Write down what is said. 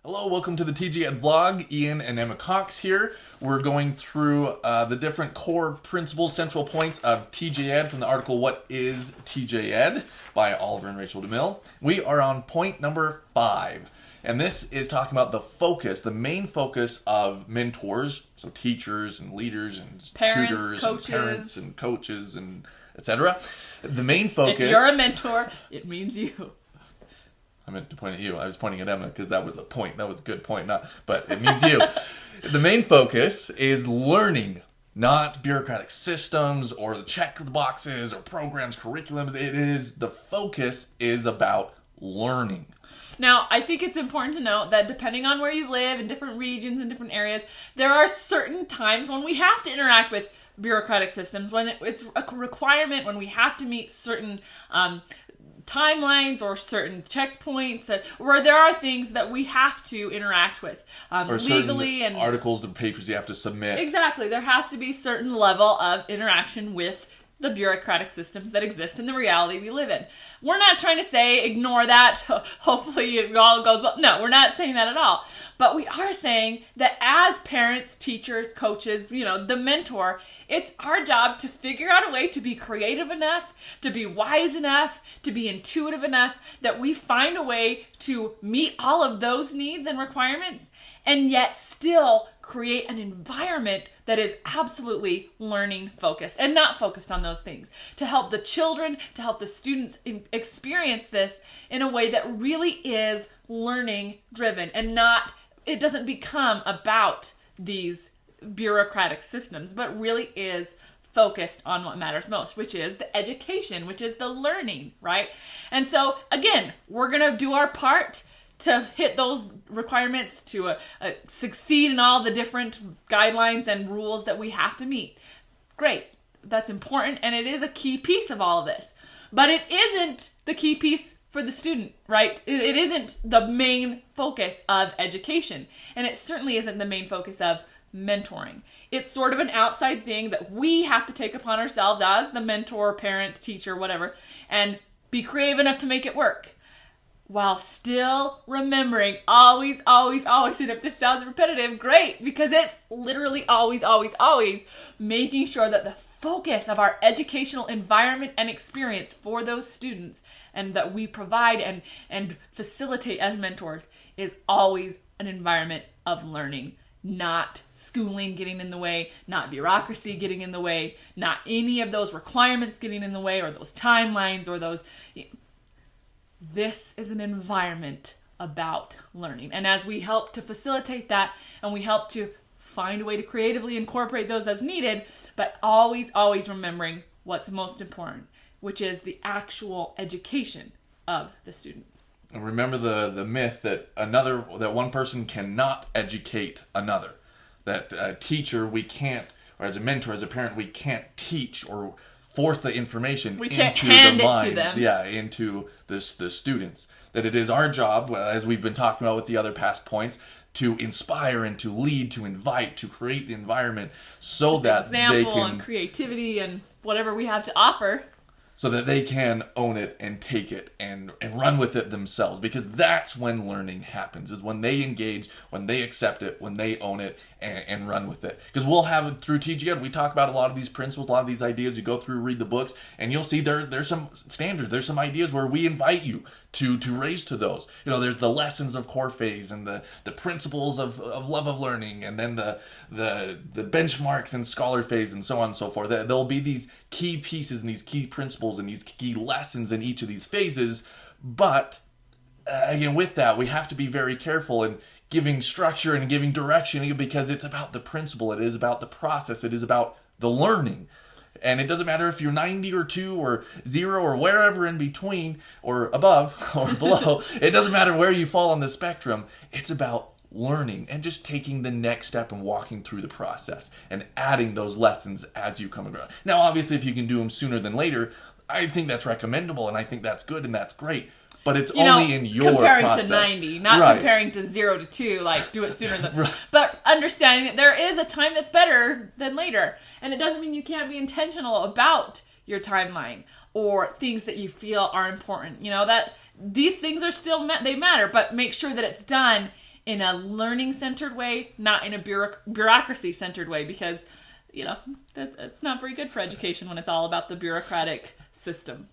Hello, welcome to the TJEd vlog. Ian and Emma Cox here. We're going through the different core principles, central points of TJEd from the article What is TJEd by Oliver and Rachel DeMille. We are on point number 5. And this is talking about the focus, the main focus of mentors, so teachers and leaders and parents, tutors coaches. and parents and coaches and etc. The main focus... If you're a mentor, it means you. I meant to point at you. I was pointing at Emma because that was a point. That was a good point. But it means you. The main focus is learning, not bureaucratic systems or the check the boxes or programs, curriculum. The focus is about learning. Now, I think it's important to note that depending on where you live in different regions and different areas, there are certain times when we have to interact with bureaucratic systems, when it's a requirement, when we have to meet certain timelines or certain checkpoints, where there are things that we have to interact with Or legally and articles and papers you have to submit. Exactly. There has to be a certain level of interaction with the bureaucratic systems that exist in the reality we live in. We're not trying to say ignore that. Hopefully it all goes well. No, we're not saying that at all. But we are saying that as parents, teachers, coaches, the mentor, it's our job to figure out a way to be creative enough, to be wise enough, to be intuitive enough that we find a way to meet all of those needs and requirements and yet still create an environment that is absolutely learning focused and not focused on those things, to help the children, to help the students experience this in a way that really is learning driven and it doesn't become about these bureaucratic systems, but really is focused on what matters most, which is the education, which is the learning, right? And so again, we're going to do our part to hit those requirements, to succeed in all the different guidelines and rules that we have to meet. Great. That's important, and it is a key piece of all of this. But it isn't the key piece for the student, right? It isn't the main focus of education, and it certainly isn't the main focus of mentoring. It's sort of an outside thing that we have to take upon ourselves as the mentor, parent, teacher, whatever, and be creative enough to make it work, while still remembering always, and if this sounds repetitive, great, because it's literally always making sure that the focus of our educational environment and experience for those students and that we provide and facilitate as mentors is always an environment of learning, not schooling getting in the way, not bureaucracy getting in the way, not any of those requirements getting in the way or those timelines or those... This is an environment about learning. And as we help to facilitate that and we help to find a way to creatively incorporate those as needed, but always remembering what's most important, which is the actual education of the student. And remember the myth that one person cannot educate another. That a teacher we can't, or as a mentor, as a parent, we can't teach or force the information we can't into hand the minds, it to them. Into the students. That it is our job, as we've been talking about with the other past points, to inspire and to lead, to invite, to create the environment so that they can... and creativity and whatever we have to offer. So that they can own it and take it and run with it themselves. Because that's when learning happens, is when they engage, when they accept it, when they own it and run with it. Because we'll have it through TGEd. We talk about a lot of these principles, a lot of these ideas. You go through, read the books, and you'll see there's some standards. There's some ideas where we invite you to raise to those. There's the lessons of core phase and the principles of love of learning, and then the benchmarks and scholar phase and so on and so forth. There'll be these key pieces and these key principles and these key lessons in each of these phases. But again, with that, we have to be very careful in giving structure and giving direction, because it's about the principle. It is about the process. It is about the learning. And it doesn't matter if you're 90 or 2 or 0 or wherever in between or above or below. It doesn't matter where you fall on the spectrum. It's about learning and just taking the next step and walking through the process and adding those lessons as you come around. Now, obviously, if you can do them sooner than later, I think that's recommendable and I think that's good and that's great. But it's only in your comparing process. To 90, not comparing to 0 to 2, like do it sooner than... But understanding that there is a time that's better than later. And it doesn't mean you can't be intentional about your timeline or things that you feel are important. That these things are still, they matter, but make sure that it's done in a learning-centered way, not in a bureaucracy-centered way, because, you know, it's not very good for education when it's all about the bureaucratic system.